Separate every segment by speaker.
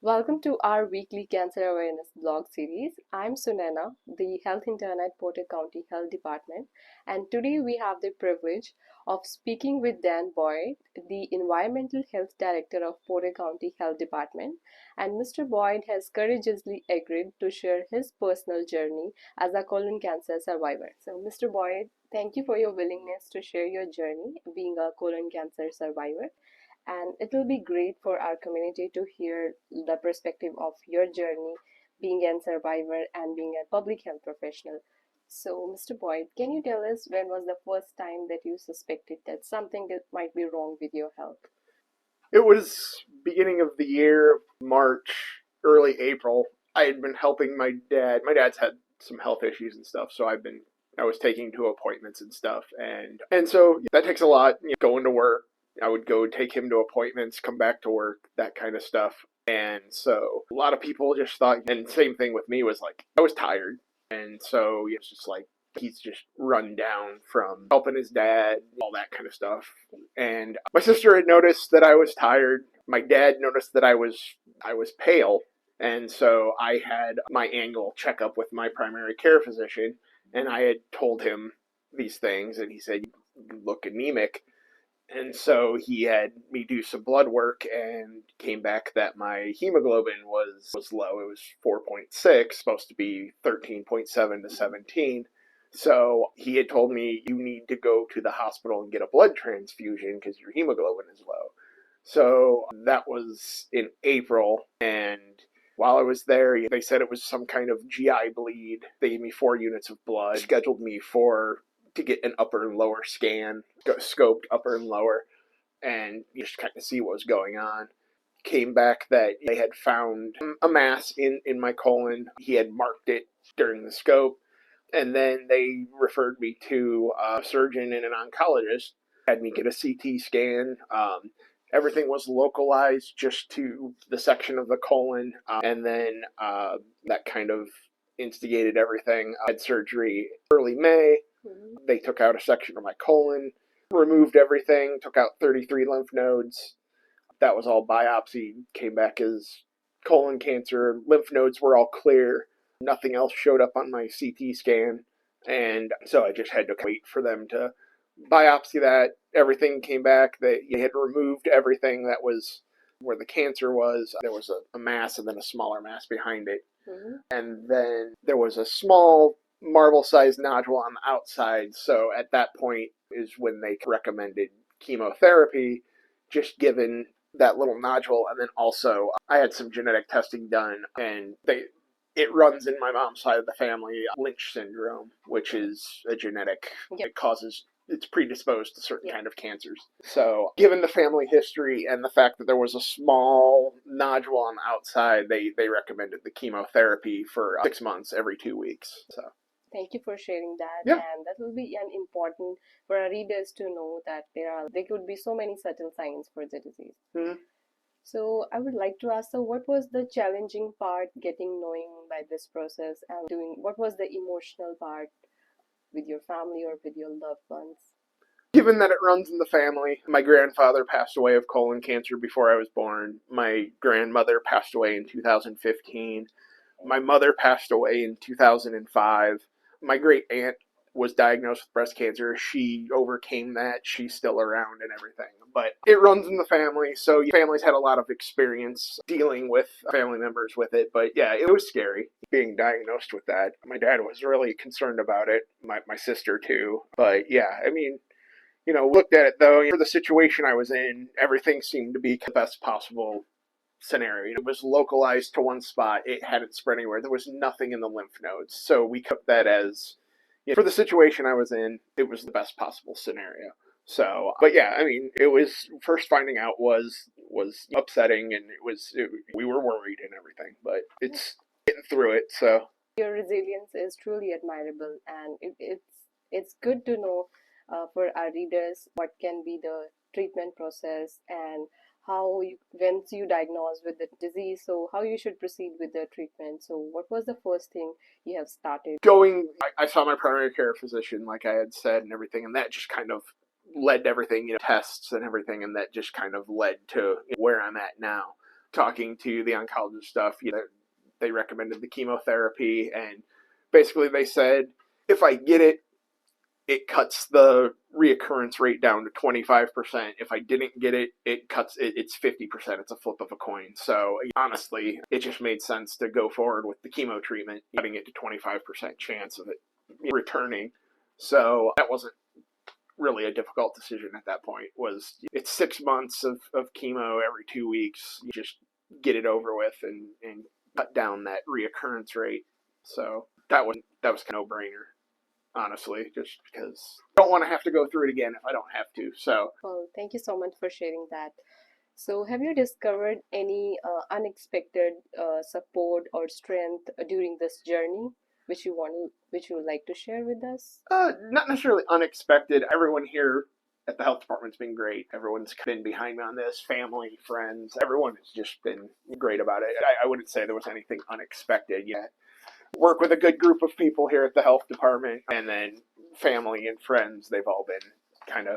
Speaker 1: Welcome to our weekly cancer awareness blog series. I'm Sunena, the health intern at Porter County Health Department, and today we have the privilege of speaking with Dan Boyd, the Environmental Health Director of Porter County Health Department. And Mr. Boyd has courageously agreed to share his personal journey as a colon cancer survivor. So, Mr. Boyd, thank you for your willingness to share your journey being a colon cancer survivor, and it will be great for our community to hear the perspective of your journey being a survivor and being a public health professional. So, Mr. Boyd, can you tell us when was the first time that you suspected that something that might be wrong with your health?
Speaker 2: It was beginning of the year, March, early April. I had been helping my dad. My dad's had some health issues and stuff, so I was taking to appointments and stuff, and so that takes a lot. Going to work, I would go take him to appointments, come back to work, that kind of stuff. And so a lot of people just thought, and same thing with me, was like I was tired, and so it's just like he's just run down from helping his dad, all that kind of stuff. And my sister had noticed that I was tired. My dad noticed that I was pale, and so I had my annual checkup with my primary care physician, and I had told him these things, and he said, "You look anemic." And so he had me do some blood work and came back that my hemoglobin was low. It was 4.6, supposed to be 13.7 to 17. So he had told me, you need to go to the hospital and get a blood transfusion because your hemoglobin is low. So that was in April, and while I was there, they said it was some kind of GI bleed. They gave me 4 units of blood, scheduled me to get an upper and lower scan, scoped upper and lower, and just kind of see what was going on. Came back that they had found a mass in my colon. He had marked it during the scope, and then they referred me to a surgeon and an oncologist, had me get a CT scan. Everything was localized just to the section of the colon, and then that kind of instigated everything. I had surgery early May. They took out a section of my colon, removed everything, took out 33 lymph nodes. That was all biopsied, came back as colon cancer. Lymph nodes were all clear. Nothing else showed up on my CT scan. And so I just had to wait for them to biopsy that. Everything came back. They had removed everything that was where the cancer was. There was a mass and then a smaller mass behind it. Mm-hmm. And then there was a small marble-sized nodule on the outside. So at that point is when they recommended chemotherapy, just given that little nodule. And then also I had some genetic testing done, and it runs in my mom's side of the family, Lynch syndrome, which is a genetic. Yep. It's predisposed to certain kind of cancers. So given the family history and the fact that there was a small nodule on the outside, they recommended the chemotherapy for 6 months every 2 weeks. So
Speaker 1: thank you for sharing that.
Speaker 2: Yeah.
Speaker 1: And that will be an important for our readers to know that there could be so many subtle signs for the disease. Mm-hmm. So I would like to ask, so what was the challenging part getting knowing by this process, and what was the emotional part with your family or with your loved ones?
Speaker 2: Given that it runs in the family, my grandfather passed away of colon cancer before I was born. My grandmother passed away in 2015. My mother passed away in 2005. My great aunt was diagnosed with breast cancer. She overcame that. She's still around and everything. But it runs in the family, so families had a lot of experience dealing with family members with it. But yeah, it was scary being diagnosed with that. My dad was really concerned about it. My sister too. But yeah, I mean, looked at it though, for the situation I was in, everything seemed to be the best possible scenario. It was localized to one spot. It hadn't spread anywhere. There was nothing in the lymph nodes. So we took that as, for the situation I was in, it was the best possible scenario. So, but yeah, I mean, it was, first finding out was upsetting, and we were worried and everything, but it's getting through it. So
Speaker 1: your resilience is truly admirable, and it's good to know for our readers what can be the treatment process, and once you diagnose with the disease, so how you should proceed with the treatment. So what was the first thing you have started?
Speaker 2: I saw my primary care physician, like I had said, and everything, and that just kind of led to everything, tests and everything, and that just kind of led to where I'm at now. talking to the oncologist stuff, they recommended the chemotherapy, and basically they said if I get it, it cuts the reoccurrence rate down to 25%. If I didn't get it, it's 50%. It's a flip of a coin. So honestly, it just made sense to go forward with the chemo treatment, getting it to 25% chance of it returning. So that wasn't really a difficult decision at that point. It's 6 months of chemo every 2 weeks. You just get it over with and cut down that reoccurrence rate. So that was kind of a no-brainer, honestly, just because I don't want to have to go through it again if I don't have to. So,
Speaker 1: Well, thank you so much for sharing that. So, have you discovered any unexpected support or strength during this journey, which you would like to share with us?
Speaker 2: not necessarily unexpected. Everyone here at the health department's been great. Everyone's been behind me on this. Family, friends, everyone has just been great about it. I wouldn't say there was anything unexpected yet. Work with a good group of people here at the health department, and then family and friends, they've all been kind of,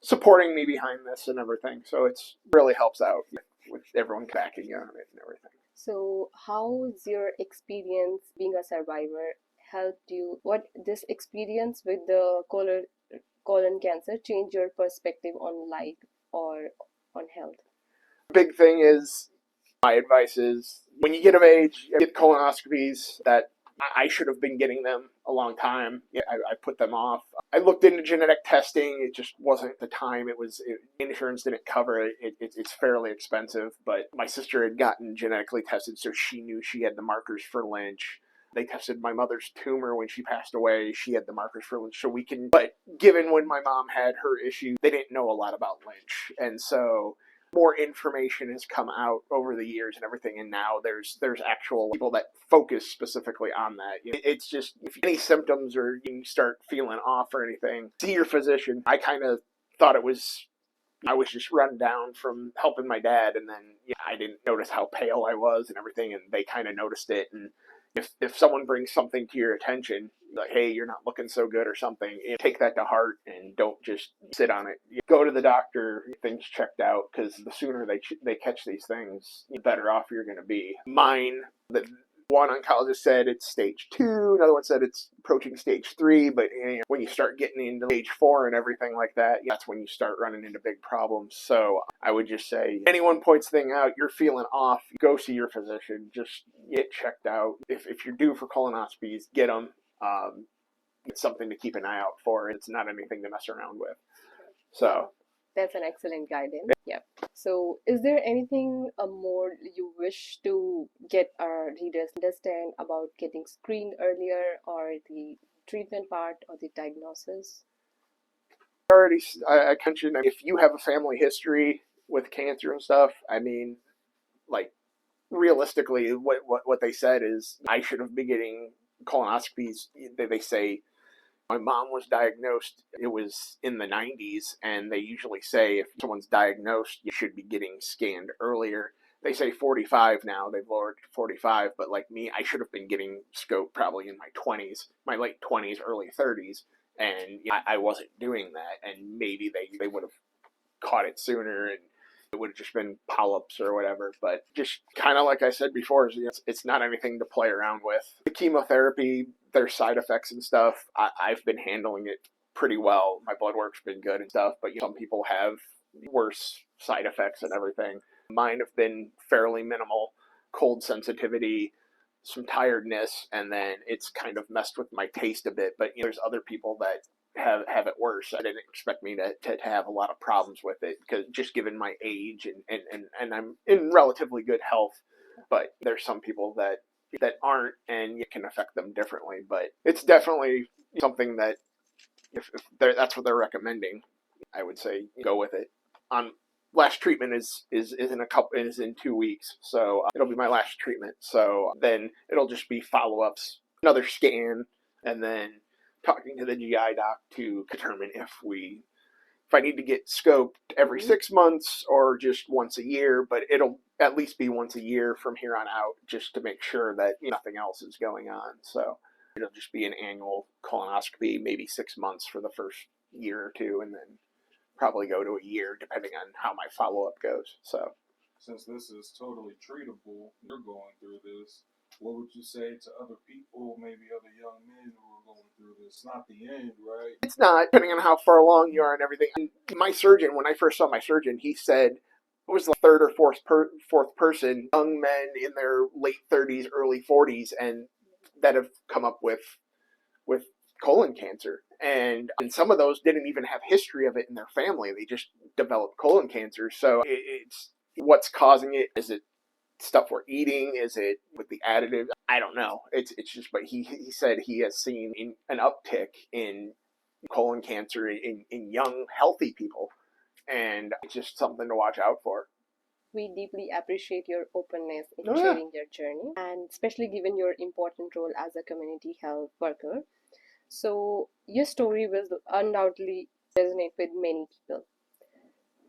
Speaker 2: supporting me behind this and everything. So it's really helps out with everyone backing on it and everything.
Speaker 1: So, how's your experience being a survivor helped you? What this experience with the colon cancer changed your perspective on life or on health?
Speaker 2: Big thing is, my advice is when you get of age, get colonoscopies. That I should have been getting them a long time. I put them off. I looked into genetic testing. It just wasn't the time. Insurance didn't cover it. It's fairly expensive. But my sister had gotten genetically tested, so she knew she had the markers for Lynch. They tested my mother's tumor when she passed away. She had the markers for Lynch. But given when my mom had her issue, they didn't know a lot about Lynch. And so more information has come out over the years and everything, and now there's actual people that focus specifically on that. It's just, if any symptoms or you start feeling off or anything, see your physician. I kind of thought I was just run down from helping my dad, and then I didn't notice how pale I was and everything, and they kind of noticed it. And if someone brings something to your attention, like, hey, you're not looking so good or something, take that to heart and don't just sit on it. Go to the doctor, get things checked out, because the sooner they catch these things, the better off you're going to be. One oncologist said it's stage 2, another one said it's approaching stage 3, but when you start getting into stage 4 and everything like that, that's when you start running into big problems. So I would just say, anyone points thing out, you're feeling off, go see your physician, just get checked out. If you're due for colonoscopies, get them. It's something to keep an eye out for. It's not anything to mess around with. So
Speaker 1: that's an excellent guidance. Yeah. So, is there anything more you wish to get our readers understand about getting screened earlier, or the treatment part, or the diagnosis?
Speaker 2: I mentioned, if you have a family history with cancer and stuff, I mean, like, realistically, what they said is I should have been getting colonoscopies. They say my mom was diagnosed, it was in the 90s, and they usually say if someone's diagnosed, you should be getting scanned earlier. They say 45 now, they've lowered to 45, but like me, I should have been getting scoped probably in my 20s, my late 20s, early 30s, and I wasn't doing that, and maybe they would have caught it sooner, and it would have just been polyps or whatever. But just kind of like I said before, it's not anything to play around with. The chemotherapy, there's side effects and stuff. I've been handling it pretty well. My blood work's been good and stuff, but some people have worse side effects and everything. Mine have been fairly minimal. Cold sensitivity, some tiredness, and then it's kind of messed with my taste a bit. But there's other people that have it worse. I didn't expect me to have a lot of problems with it, because just given my age and I'm in relatively good health, but there's some people that aren't, and it can affect them differently. But it's definitely something that if that's what they're recommending, I would say go with it. On last treatment is in 2 weeks, so it'll be my last treatment. So then it'll just be follow-ups, another scan, and then talking to the GI doc to determine if I need to get scoped every 6 months or just once a year. But it'll at least be once a year from here on out, just to make sure that nothing else is going on. So it'll just be an annual colonoscopy, maybe 6 months for the first year or two, and then probably go to a year depending on how my follow-up goes. So
Speaker 3: since this is totally treatable, you're going through this. What would you say to other people, maybe other young men who are going through this? It's not the end, right?
Speaker 2: It's not, depending on how far along you are and everything. My surgeon, when I first saw my surgeon, he said it was the third or fourth person, young men in their late 30s, early 40s, and that have come up with colon cancer. And some of those didn't even have history of it in their family. They just developed colon cancer. So it's what's causing it. Is it stuff we're eating? Is it with the additives? I don't know. It's just, but he said he has seen an uptick in colon cancer in young, healthy people. And it's just something to watch out for.
Speaker 1: We deeply appreciate your openness in
Speaker 2: Oh, yeah.
Speaker 1: sharing your journey, and especially given your important role as a community health worker. So, your story will undoubtedly resonate with many people.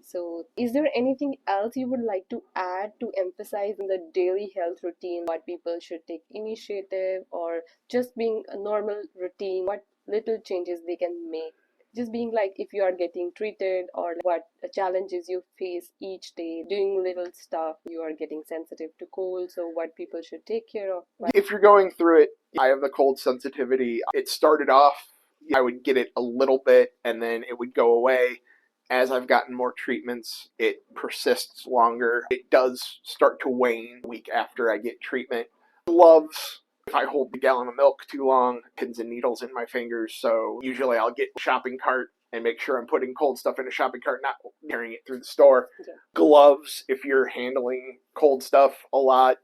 Speaker 1: So, is there anything else you would like to add to emphasize in the daily health routine? What people should take initiative, or just being a normal routine? What little changes they can make? Just being like if you are getting treated, or what challenges you face each day, doing little stuff. You are getting sensitive to cold, so what people should take care of.
Speaker 2: If you're going through it, I have the cold sensitivity. It started off, I would get it a little bit and then it would go away. As I've gotten more treatments, it persists longer. It does start to wane a week after I get treatment. Gloves, if I hold the gallon of milk too long, pins and needles in my fingers. So usually I'll get a shopping cart and make sure I'm putting cold stuff in a shopping cart, not carrying it through the store.
Speaker 1: Yeah.
Speaker 2: Gloves, if you're handling cold stuff a lot,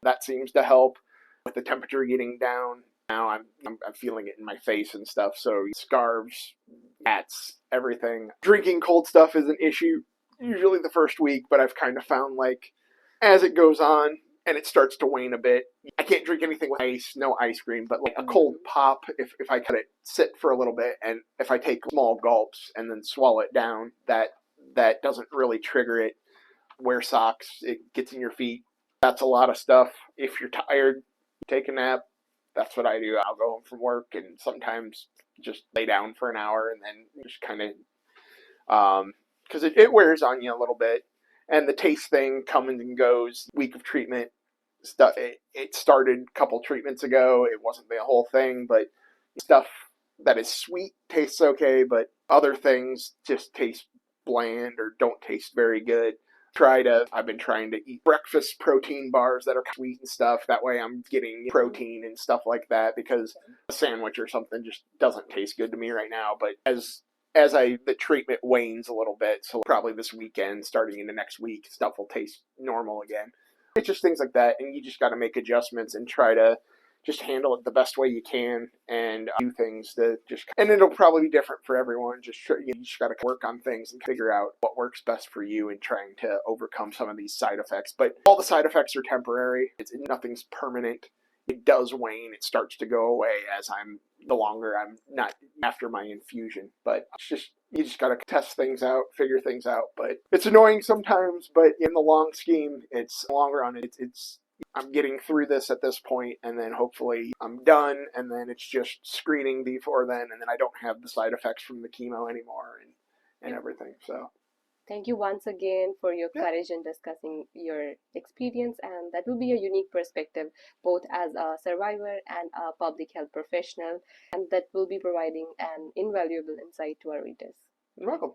Speaker 2: that seems to help. With the temperature getting down, now I'm feeling it in my face and stuff. So scarves, hats, everything. Drinking cold stuff is an issue usually the first week, but I've kind of found like as it goes on and it starts to wane a bit, I can't drink anything with ice, no ice cream, but like a cold pop, if I let it sit for a little bit and if I take small gulps and then swallow it down, that doesn't really trigger it. Wear socks, it gets in your feet. That's a lot of stuff. If you're tired, take a nap. That's what I do. I'll go home from work and sometimes just lay down for an hour and then just kind of, because it wears on you a little bit. And the taste thing comes and goes. Week of treatment stuff. It started a couple treatments ago. It wasn't the whole thing, but stuff that is sweet tastes okay, but other things just taste bland or don't taste very good. I've been trying to eat breakfast protein bars that are sweet and stuff. That way I'm getting protein and stuff like that, because a sandwich or something just doesn't taste good to me right now. But as the treatment wanes a little bit, so probably this weekend, starting into next week, stuff will taste normal again. It's just things like that, and you just got to make adjustments and try to just handle it the best way you can and do things that just, and it'll probably be different for everyone. You just got to work on things and figure out what works best for you in trying to overcome some of these side effects. But all the side effects are temporary. Nothing's permanent. It does wane. It starts to go away the longer I'm not after my infusion. But you just got to test things out, figure things out. But it's annoying sometimes, but in the long scheme, it's longer on it. I'm getting through this at this point, and then hopefully I'm done, and then it's just screening before then, and then I don't have the side effects from the chemo anymore and everything. So
Speaker 1: thank you once again for your
Speaker 2: Yeah.
Speaker 1: courage in discussing your experience, and that will be a unique perspective both as a survivor and a public health professional, and that will be providing an invaluable insight to our readers.
Speaker 2: you're welcome.